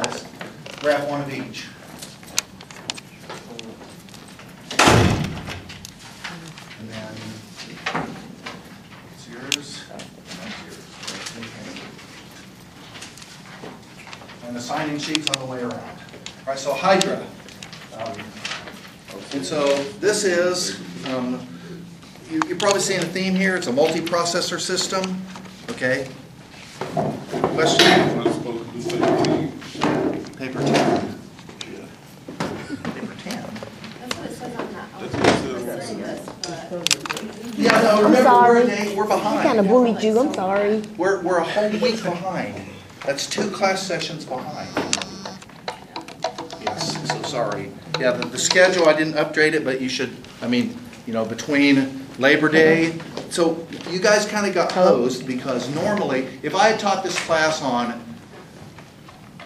Let's grab one of each. And then it's yours. And the sign-in sheet's on the way around. All right, so Hydra. And so this is, you're probably seeing a theme here. It's a multi-processor system. Okay. Question? Paper 10. Paper 10. That's what it says on that. Yeah, no, remember we're behind. I kind of bullied you. I'm sorry. We're a whole week behind. That's 2 class sessions behind. Yes, so sorry. Yeah, the schedule, I didn't update it, but you should, I mean, you know, between Labor Day. So you guys kind of got hosed because normally, if I had taught this class on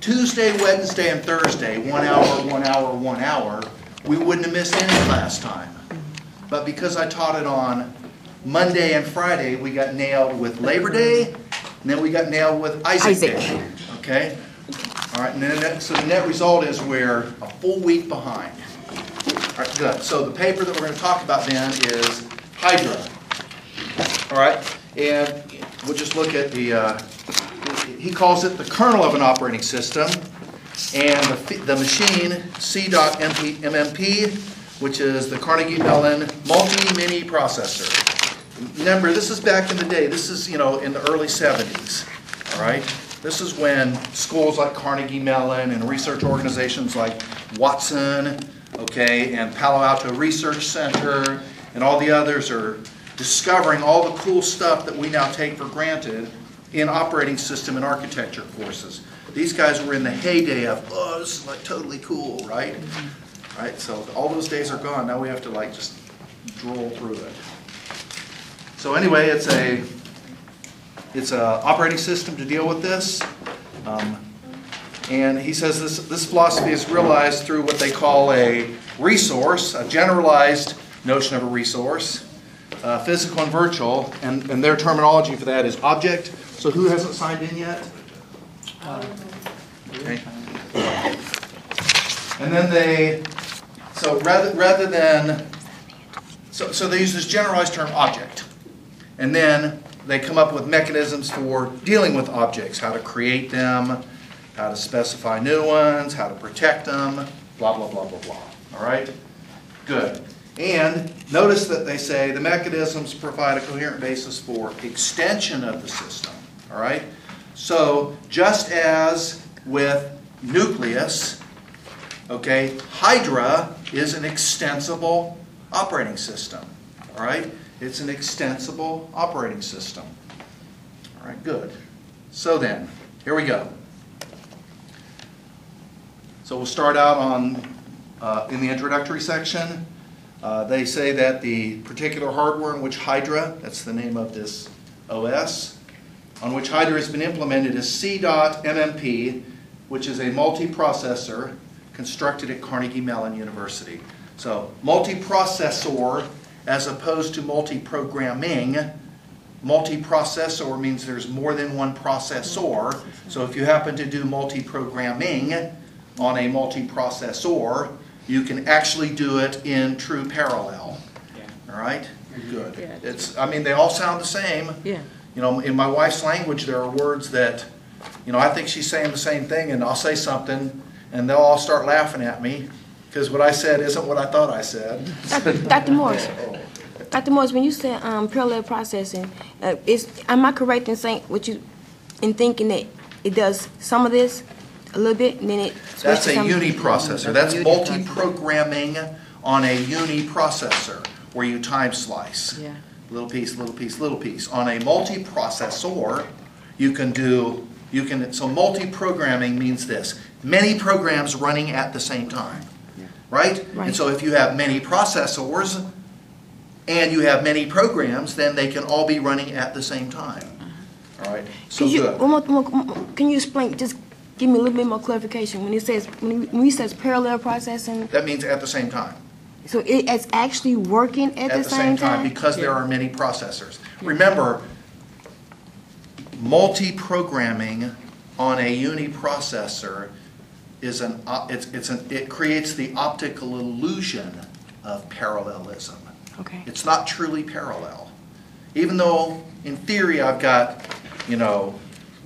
Tuesday, Wednesday, and Thursday, 1 hour, 1 hour, 1 hour, we wouldn't have missed any class time. But because I taught it on Monday and Friday, we got nailed with Labor Day, and then we got nailed with Isaac Day. Okay? All right, and then so the net result is we're a full week behind. All right, good. So the paper that we're going to talk about then is Hydra. All right, and we'll just look at the, he calls it the kernel of an operating system, and the machine C.MMP, which is the Carnegie Mellon multi-mini processor. Remember, this is back in the day. This is, you know, in the early 70s. All right, this is when schools like Carnegie Mellon and research organizations like Watson, okay, and Palo Alto Research Center, and all the others are discovering all the cool stuff that we now take for granted in operating system and architecture courses. These guys were in the heyday of, oh, this is like totally cool, right? Right, so all those days are gone. Now we have to like just drool through it. So anyway, it's a operating system to deal with this. And he says this philosophy is realized through what they call a resource, a generalized notion of a resource, physical and virtual, and their terminology for that is object. So who hasn't signed in yet? Okay. And then they, so rather than, so they use this generalized term object. And then they come up with mechanisms for dealing with objects, how to create them, how to specify new ones, how to protect them, blah, blah, blah, blah, blah. All right? Good. And notice that they say the mechanisms provide a coherent basis for extension of the system. All right? So just as with nucleus, okay, Hydra is an extensible operating system. All right? It's an extensible operating system. All right, good. So then, here we go. So we'll start out on in the introductory section. They say that the particular hardware in which Hydra, that's the name of this OS, on which Hydra has been implemented is C.MMP, which is a multiprocessor constructed at Carnegie Mellon University. So multiprocessor as opposed to multi-programming. Multiprocessor means there's more than one processor. So if you happen to do multi-programming on a multiprocessor, you can actually do it in true parallel. Yeah. All right? Good. Yeah. It's, I mean, they all sound the same. Yeah. You know, in my wife's language, there are words that, you know, I think she's saying the same thing, and I'll say something, and they'll all start laughing at me because what I said isn't what I thought I said. Dr. Morris. Dr. Morris, when you said parallel processing, am I correct in saying in thinking that it does some of this a little bit, and then it switches? That's a uniprocessor. That's multi-programming on a uniprocessor where you time slice. Yeah. Little piece, little piece, little piece. On a multiprocessor, so multi-programming means this: many programs running at the same time, right? And so if you have many processors and you have many programs, then they can all be running at the same time. All right. So good. Can you explain? Just give me a little bit more clarification. When he says parallel processing, that means at the same time. So it's actually working at the same time because there are many processors. Remember, multi-programming on a uniprocessor is it creates the optical illusion of parallelism. Okay. It's not truly parallel. Even though in theory I've got,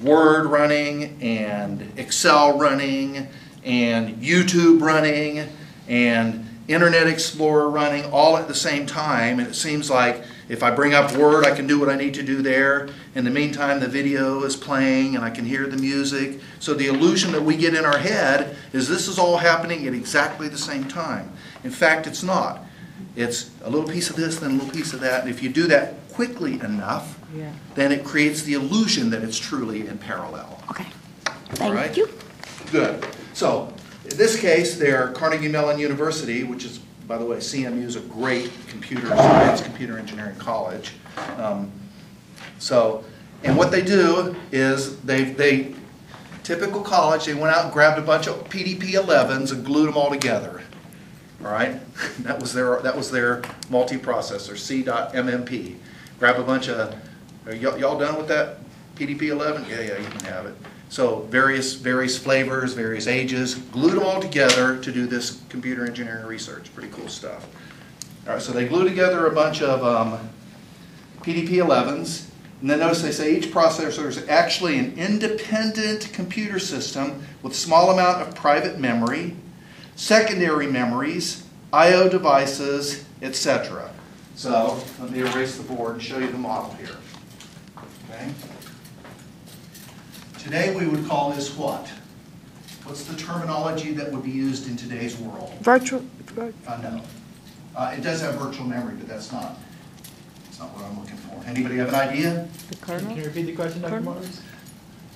Word running and Excel running and YouTube running and Internet Explorer running all at the same time, and it seems like if I bring up Word, I can do what I need to do there. In the meantime, the video is playing and I can hear the music. So the illusion that we get in our head is this is all happening at exactly the same time. In fact, it's not. It's a little piece of this, then a little piece of that. And if you do that quickly enough, then it creates the illusion that it's truly in parallel. Okay. All right? Thank you. Good. So in this case, they're Carnegie Mellon University, which is, by the way, CMU is a great computer science, computer engineering college. And what they do is they typical college, they went out and grabbed a bunch of PDP-11s and glued them all together. All right, that was their multiprocessor, C.MMP. Grab a bunch of, are y'all done with that PDP-11? Yeah, you can have it. So various flavors, various ages, glued them all together to do this computer engineering research. Pretty cool stuff. All right, so they glue together a bunch of PDP-11s, and then notice they say each processor is actually an independent computer system with small amount of private memory, secondary memories, I/O devices, etc. So let me erase the board and show you the model here. Okay. Today we would call this what? What's the terminology that would be used in today's world? Virtual. No. It does have virtual memory, but that's not what I'm looking for. Anybody have an idea? The kernel. Can you repeat the question, Dr. Morris?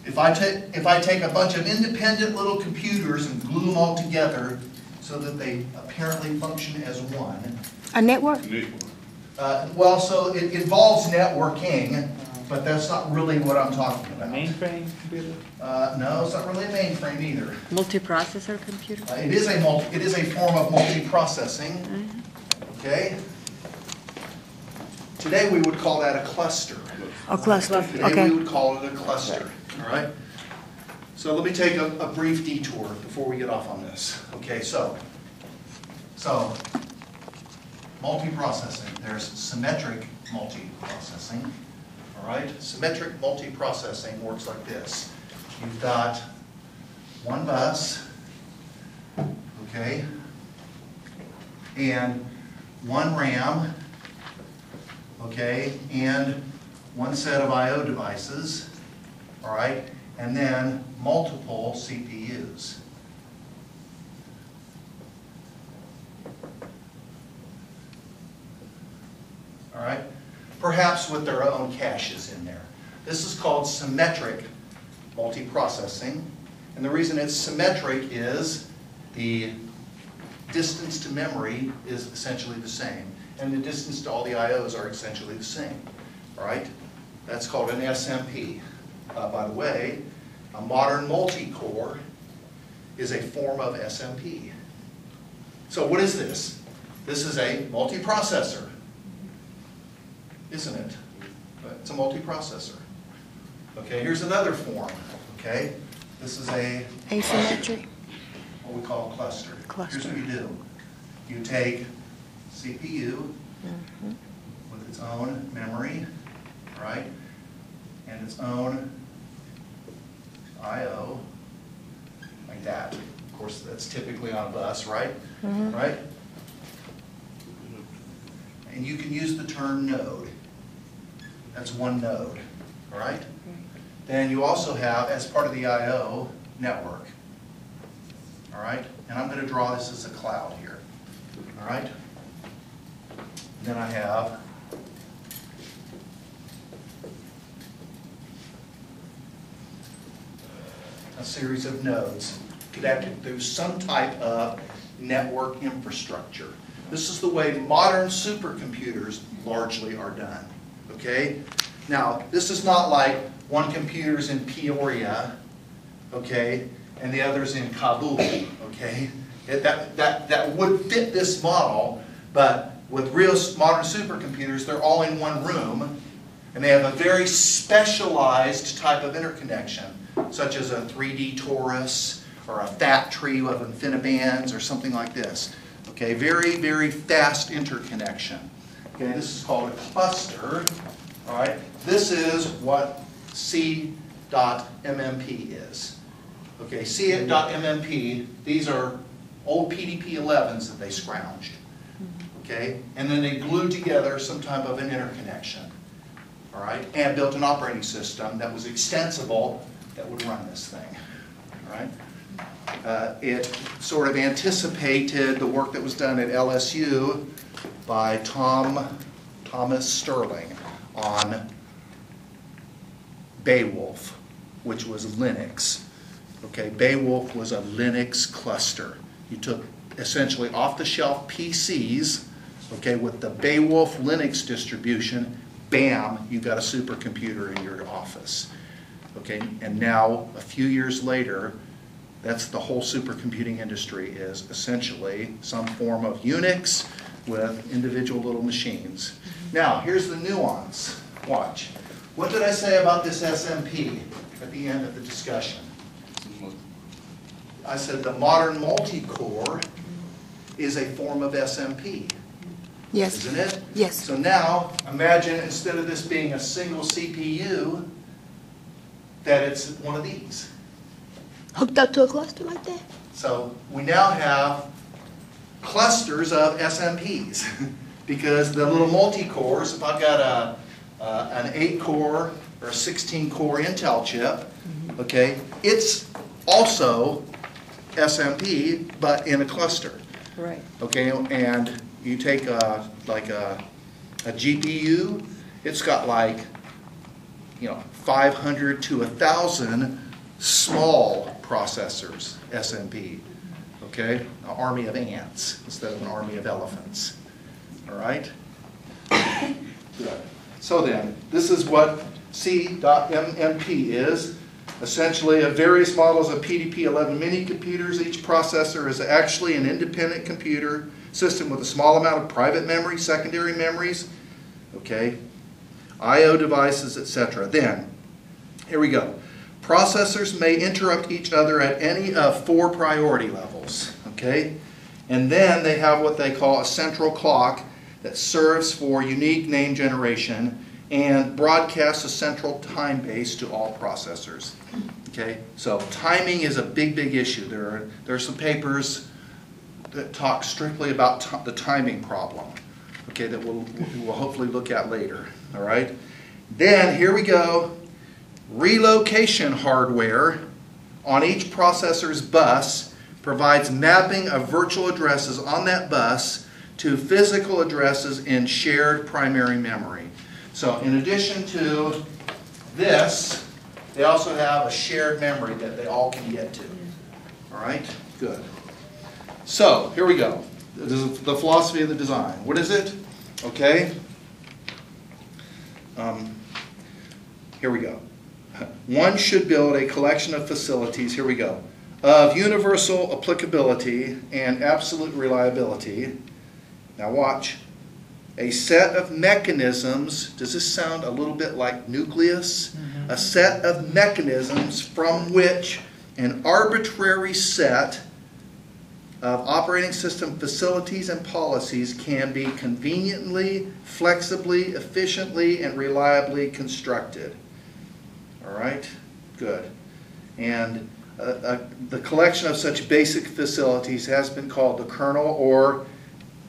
If I take a bunch of independent little computers and glue them all together so that they apparently function as one. A network. Well, so it involves networking, but that's not really what I'm talking A about. mainframe computer? No, it's not really a mainframe either. Multiprocessor computer? It is a form of multiprocessing. Okay. Today we would call that a cluster. A cluster. Today Okay. we would call it a cluster. All right. So let me take a brief detour before we get off on this. Okay. So multiprocessing. There's symmetric multiprocessing. All right. Symmetric multiprocessing works like this. You've got one bus. Okay. And one RAM. Okay, and one set of I/O devices, all right, and then multiple CPUs. All right, perhaps with their own caches in there. This is called symmetric multiprocessing, and the reason it's symmetric is the distance to memory is essentially the same. And the distance to all the I/Os are essentially the same, all right? That's called an SMP. By the way, a modern multi-core is a form of SMP. So what is this? This is a multiprocessor, isn't it? It's a multiprocessor. Okay, here's another form, okay? This is a Asymmetric. what we call a cluster. Cluster. Here's what you do. You take CPU with its own memory, right, and its own I/O, like that. Of course, that's typically on a bus, right? Right? And you can use the term node. That's one node, all right? Then you also have, as part of the I/O, network, all right? And I'm going to draw this as a cloud here, all right? Then I have a series of nodes connected through some type of network infrastructure. This is the way modern supercomputers largely are done, okay? Now, this is not like one computer's in Peoria, okay, and the other's in Kabul, okay? That would fit this model, but with real modern supercomputers, they're all in one room, and they have a very specialized type of interconnection, such as a 3D torus or a fat tree of InfiniBands or something like this. Okay, very, very fast interconnection. Okay, this is called a cluster. All right, this is what C.MMP is. Okay, C.MMP, these are old PDP-11s that they scrounged. Okay, and then they glued together some type of an interconnection. All right, and built an operating system that was extensible that would run this thing. All right, it sort of anticipated the work that was done at LSU by Thomas Sterling on Beowulf, which was Linux. Okay, Beowulf was a Linux cluster. You took essentially off-the-shelf PCs, okay, with the Beowulf Linux distribution, bam, you got a supercomputer in your office. Okay, and now, a few years later, that's the whole supercomputing industry is essentially some form of Unix with individual little machines. Now, here's the nuance. Watch. What did I say about this SMP at the end of the discussion? I said the modern multi-core is a form of SMP. Yes. Isn't it? Yes. So now, imagine instead of this being a single CPU, that it's one of these. Hooked up to a cluster like that? So we now have clusters of SMPs because the little multi-cores, if I've got an 8-core or a 16-core Intel chip, okay, it's also SMP, but in a cluster. Right. Okay, and you take like a GPU, it's got like, 500 to 1,000 small processors, SMP. Okay, an army of ants instead of an army of elephants. All right. Good. So then, this is what C.MMP is. Essentially, of various models of PDP-11 mini computers, each processor is actually an independent computer system with a small amount of private memory, secondary memories, okay, I/O devices, etc. Then, here we go. Processors may interrupt each other at any of 4 priority levels, okay? And then they have what they call a central clock that serves for unique name generation and broadcasts a central time base to all processors. Okay, so timing is a big, big issue. There are some papers that talk strictly about the timing problem. Okay, that we'll hopefully look at later. All right. Then here we go. Relocation hardware on each processor's bus provides mapping of virtual addresses on that bus to physical addresses in shared primary memory. So in addition to this, they also have a shared memory that they all can get to. All right? Good. So here we go. This is the philosophy of the design. What is it? Okay. Here we go. One should build a collection of facilities, here we go, of universal applicability and absolute reliability. Now watch. A set of mechanisms, does this sound a little bit like nucleus? Mm-hmm. A set of mechanisms from which an arbitrary set of operating system facilities and policies can be conveniently, flexibly, efficiently, and reliably constructed. All right? Good. And the collection of such basic facilities has been called the kernel, or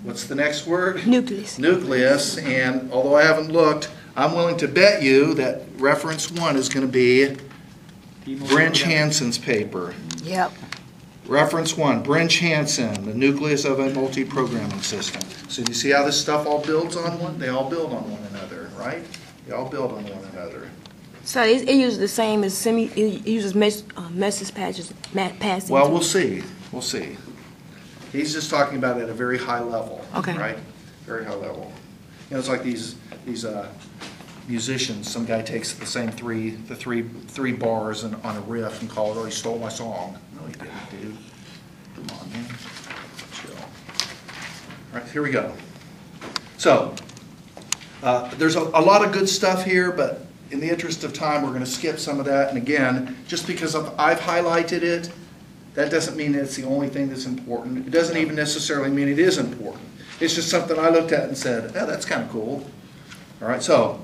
what's the next word? Nucleus. Nucleus. And although I haven't looked, I'm willing to bet you that reference 1 is going to be Brinch Hansen's paper. Yep. Reference 1, Brinch Hansen, the nucleus of a multi-programming system. So you see how this stuff all builds on one? They all build on one another, right? They all build on one another. So it uses the same as it uses message passing. Well, we'll see. We'll see. He's just talking about it at a very high level. Okay. Right? Very high level. It's like these musicians. Some guy takes the same three bars on a riff and calls it, "Oh, he stole my song." No, he didn't, dude. Come on, man. Chill. All right, here we go. So there's a lot of good stuff here, but in the interest of time, we're going to skip some of that. And again, just because I've highlighted it, That doesn't mean it's the only thing that's important. It doesn't even necessarily mean it is important. It's just something I looked at and said, oh, that's kind of cool. All right, so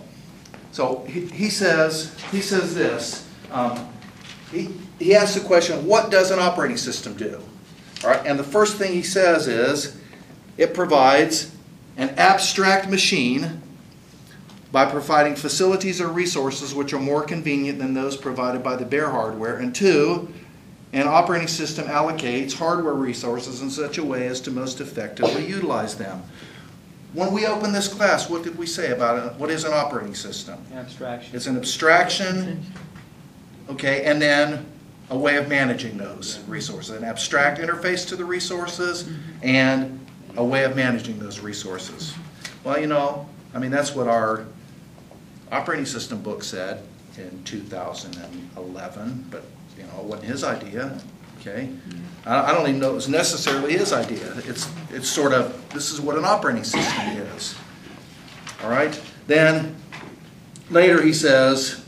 he says this. He asks the question, what does an operating system do? All right, and the first thing he says is, it provides an abstract machine by providing facilities or resources which are more convenient than those provided by the bare hardware. And two, an operating system allocates hardware resources in such a way as to most effectively utilize them. When we opened this class, what did we say about it? What is an operating system? Abstraction. It's an abstraction, okay, and then a way of managing those resources. An abstract interface to the resources and a way of managing those resources. Well, you know, I mean, that's what our operating system book said in 2011, but, you know, it wasn't his idea, okay? I don't even know it was necessarily his idea. It's sort of, this is what an operating system is. All right? Then, later he says,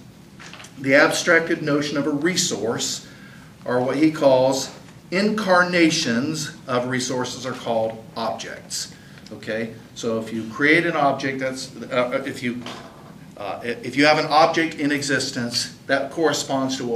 the abstracted notion of a resource, or what he calls incarnations of resources, are called objects. Okay? So if you create an object, that's if you have an object in existence, that corresponds to what